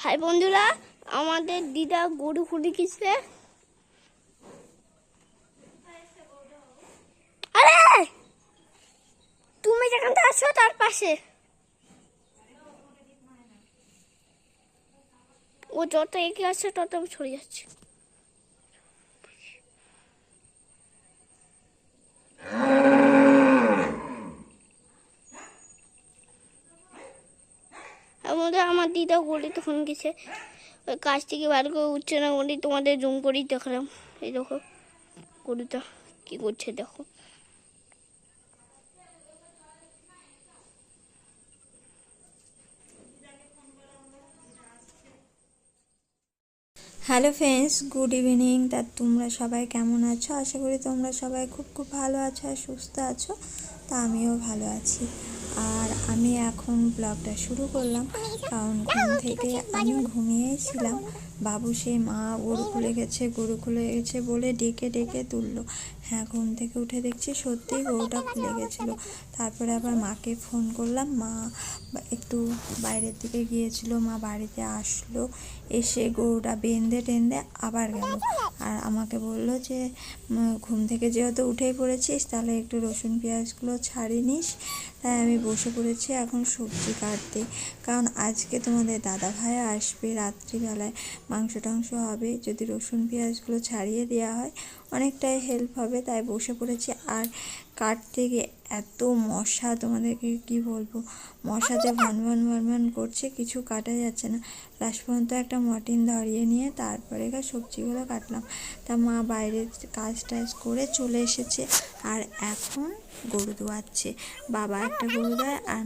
High বন্ধুরা, আমাদের দিদা গরু খুলে গেছে। আরে তুমি যেখানটা আছো তার পাশে ও যত এগিয়ে আসছে তত আমি সরে যাচ্ছি। আমার দিদা গলি তখন গেছে, ওই কাছ থেকে বার করে উঠছে না বলি তোমাদের জুম করেই দেখালাম। এই দেখো গরুটা কি করছে দেখো। Hello friends, good evening. তা তোমরা সবাই কেমন আছো? আশা করি তোমরা সবাই খুব খুব ভালো আছো আর সুস্থ আছো। তা আমিও ভালো আছি। আর আমি এখন ব্লগটা শুরু করলাম, কারণ ঘুম থেকে আমি ঘুমিয়েছিলাম। বাবু সেই মা গরু খুলে গেছে বলে ডেকে ডেকে তুললো। হ্যাঁ, ঘুম থেকে উঠে দেখছি সত্যিই গরুটা খুলে গেছিলো। তারপরে আবার মাকে ফোন করলাম, মা একটু বাইরের দিকে গিয়েছিল, মা বাড়িতে আসলো, এসে গরুটা বেঁধে টেঁধে আবার গেল। আর আমাকে বলল যে ঘুম থেকে যেহেতু উঠেই পড়েছিস তাহলে একটু রসুন পেঁয়াজগুলো ছাড়িয়ে নিস। তাই আমি বসে পড়েছি এখন সবজি কাটতে, কারণ আজকে তোমাদের দাদা ভাই আসবে, রাত্রিবেলায় মাংস টাংস হবে। যদি রসুন পেঁয়াজগুলো ছাড়িয়ে দেওয়া হয় অনেকটাই হেল্প হবে, তাই বসে পড়েছি। আর কাটতে গিয়ে এত মশা, তোমাদেরকে কি বলবো, মশাতে ভন করছে, কিছু কাটা যাচ্ছে না। লাস্ট পর্যন্ত একটা মর্টিন ধরিয়ে নিয়ে তারপরে সবজিগুলো কাটলাম। তা মা বাইরের কাজ টাজ করে চলে এসেছে, আর এখন গরু দোয়াচ্ছে। বাবা একটা গরু দেয় আর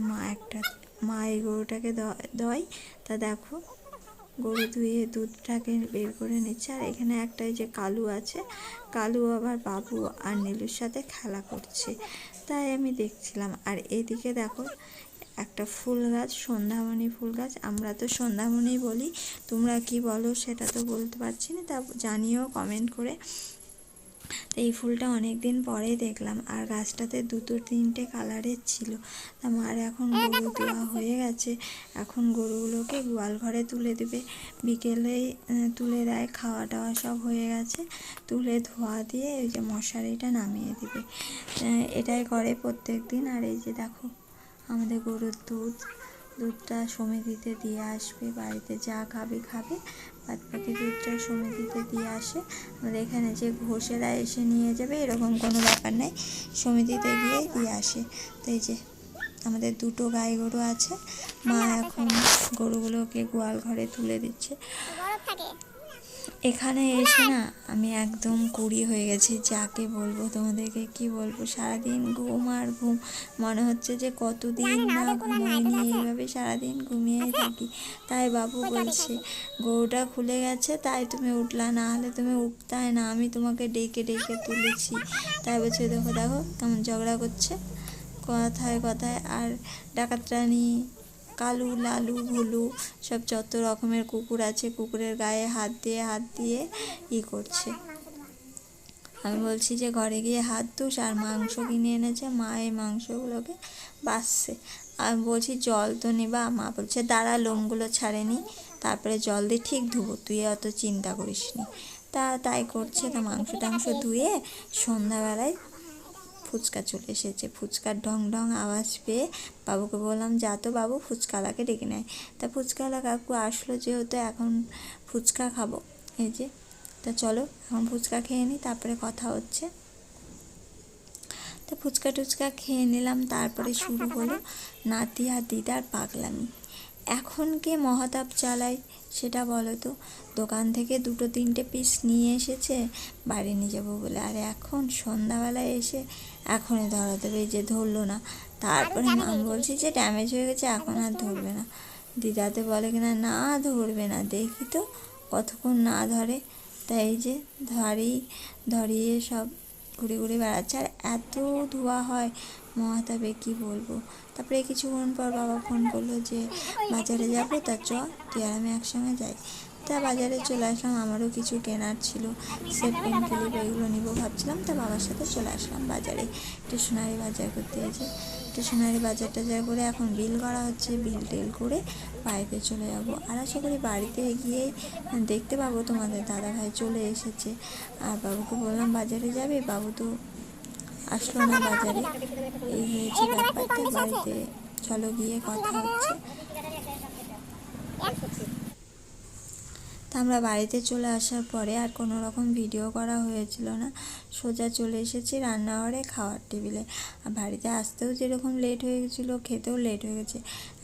মা এই গরুটাকে দয়। তা দেখো গরু ধুয়ে দুধটাকে বের করে নিচ্ছে। আর এখানে একটাই যে কালু আছে, কালু আবার বাবু আর নীলুর সাথে খেলা করছে, তাই আমি দেখছিলাম। আর এদিকে দেখো একটা ফুল গাছ, সন্ধ্যামণি ফুল গাছ, আমরা তো সন্ধ্যামণি বলি, তোমরা কি বলো সেটা তো বলতে পারছি না, তা জানিও কমেন্ট করে। তো এই ফুলটা অনেক দিন পরেই দেখলাম, আর গাছটাতে দুটো তিনটে কালারের ছিল। আমার এখন গরু দেওয়া হয়ে গেছে, এখন গরুগুলোকে গোয়াল ঘরে তুলে দেবে, বিকেলেই তুলে দেয়, খাওয়া টাওয়া সব হয়ে গেছে, তুলে ধোয়া দিয়ে ওই যে মশারিটা নামিয়ে দেবে, এটাই করে প্রত্যেক দিন। আর এই যে দেখো আমাদের গরুর দুধটা সমিতিতে দিয়ে আসবে, বাড়িতে যা খাবে বাদ বাকি দুধটা সমিতিতে দিয়ে আসে। আমাদের এখানে যে ঘোষেরা এসে নিয়ে যাবে এরকম কোনো ব্যাপার নেই, সমিতিতে গিয়ে দিয়ে আসে। তো এই যে আমাদের দুটো গাই গরু আছে, মা এখন গরুগুলোকে গোয়াল ঘরে তুলে দিচ্ছে। এখানে এসে না আমি একদম কুড়ি হয়ে গেছি, যাকে বলবো, তোমাদেরকে কি বলবো, সারাদিন ঘুম আর ঘুম, মনে হচ্ছে যে কতদিন না ঘুমাইনি, এইভাবে সারাদিন ঘুমিয়েই থাকি। তাই বাবু বলছে গরুটা খুলে গেছে তাই তুমি উঠলা, না হলে তুমি উঠতাই না, আমি তোমাকে ডেকে ডেকে তুলেছি। তাই বলছে দেখো দেখো কেমন ঝগড়া করছে কথায় কথায়। আর ডাকাতরানি, কালু, লালু, ভুলু, সব যত রকমের কুকুর আছে কুকুরের গায়ে হাত দিয়ে করছে। আমি বলছি যে ঘরে গিয়ে হাত ধুস, আর মাংস কিনে এনেছে মা, এই মাংসগুলোকে বাছছে। আমি বলছি জল তো নেবা, মা বলছে দাঁড়া লোমগুলো ছাড়েনি তারপরে জল দিয়ে ঠিক ধুবো, তুই অত চিন্তা করিস নি। তাই করছে। তা মাংস টাংস ধুয়ে সন্ধ্যাবেলায় ফুচকা চলে এসেছে, ফুচকার ঢং ঢং আওয়াজ পেয়ে বাবুকে বললাম যা তো বাবু ফুচকালাকে ডেকে নেয়। তা ফুচকালা কাকু আসলো, যেহেতু এখন ফুচকা খাবো, এই যে। তা চলো এখন ফুচকা খেয়ে নিই, তারপরে কথা হচ্ছে। তা ফুচকা টুচকা খেয়ে নিলাম, তারপরে শুরু হলো নাতি আর দিদার পাগলামি। এখন কে মহাতাপ চালায় সেটা বলো তো? দোকান থেকে দুটো তিনটে পিস নিয়ে এসেছে বাড়ি নিয়ে যাবো বলে, আর এখন সন্ধ্যাবেলায় এসে এখনই ধরা দেবে, যে ধরলো না। তারপরে আমি বলছি যে ড্যামেজ হয়ে গেছে এখন আর ধরবে না। দিদাতে বলে কিনা না ধরবে না, দেখি তো কতক্ষণ না ধরে। তাই যে ধরিয়ে সব ঘুরে ঘুরে বেড়াচ্ছে। আর এত ধোয়া হয় মহাতাবে কি বলবো। তারপরে কিছুক্ষণ পর বাবা ফোন করলো যে বাজারে যাবো, তা চ তুই আর আমি একসঙ্গে যাই। তা তা বাজারে চলে আসলাম, আমারও কিছু কেনার ছিল, সেট পেন ক্লিপ এগুলো নিব ভাবছিলাম, তা বাবার সাথে চলে আসলাম বাজারে স্টেশনারি বাজার করতে। এসে স্টেশনারি বাজার টাজার করে এখন বিল করা হচ্ছে, বিল টিল করে বাড়িতে চলে যাব। আর আশা করি বাড়িতে গিয়ে দেখতে পাবো তোমাদের দাদাভাই চলে এসেছে। আর বাবুকে বললাম বাজারে যাবে, বাবু তো আসলো না বাজারে। এই হয়েছে ব্যাপারটা, বাড়িতে চলো গিয়ে কথা হচ্ছে। তা আমরা বাড়িতে চলে আসার পরে আর কোনো রকম ভিডিও করা হয়েছিল না, সোজা চলে এসেছি রান্নাঘরে খাওয়ার টেবিলে। আর বাড়িতে আসতেও যেরকম লেট হয়ে গেছিলো, খেতেও লেট হয়ে গেছে।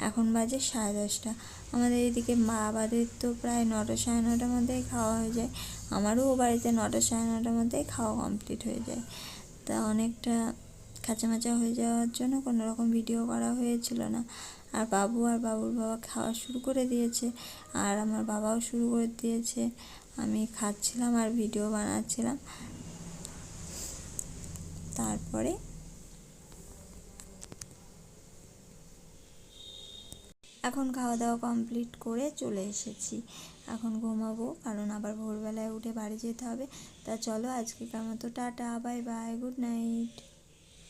এখন বাজে 10:30। আমাদের এদিকে বাবাদের তো প্রায় 9টা 9:30টার মধ্যেই খাওয়া হয়ে যায়, আমারও বাড়িতে 9টা 9:30টার মধ্যেই খাওয়া কমপ্লিট হয়ে যায়। তা অনেকটা কাঁচামাচা হয়ে যাওয়ার জন্য কোনো রকম ভিডিও করা হয়েছিল না। আর বাবু আর বাবুর বাবা খাওয়া শুরু করে দিয়েছে, আর আমার বাবাও শুরু করে দিয়েছে। আমি খাচ্ছিলাম আর ভিডিও বানাচ্ছিলাম। তারপরে এখন খাওয়া দাওয়া কমপ্লিট করে চলে এসেছি, এখন ঘুমাবো, কারণ আবার ভোরবেলায় উঠে বাড়ি যেতে হবে। তা চলো আজকেকার মতো tata, bye bye, good night.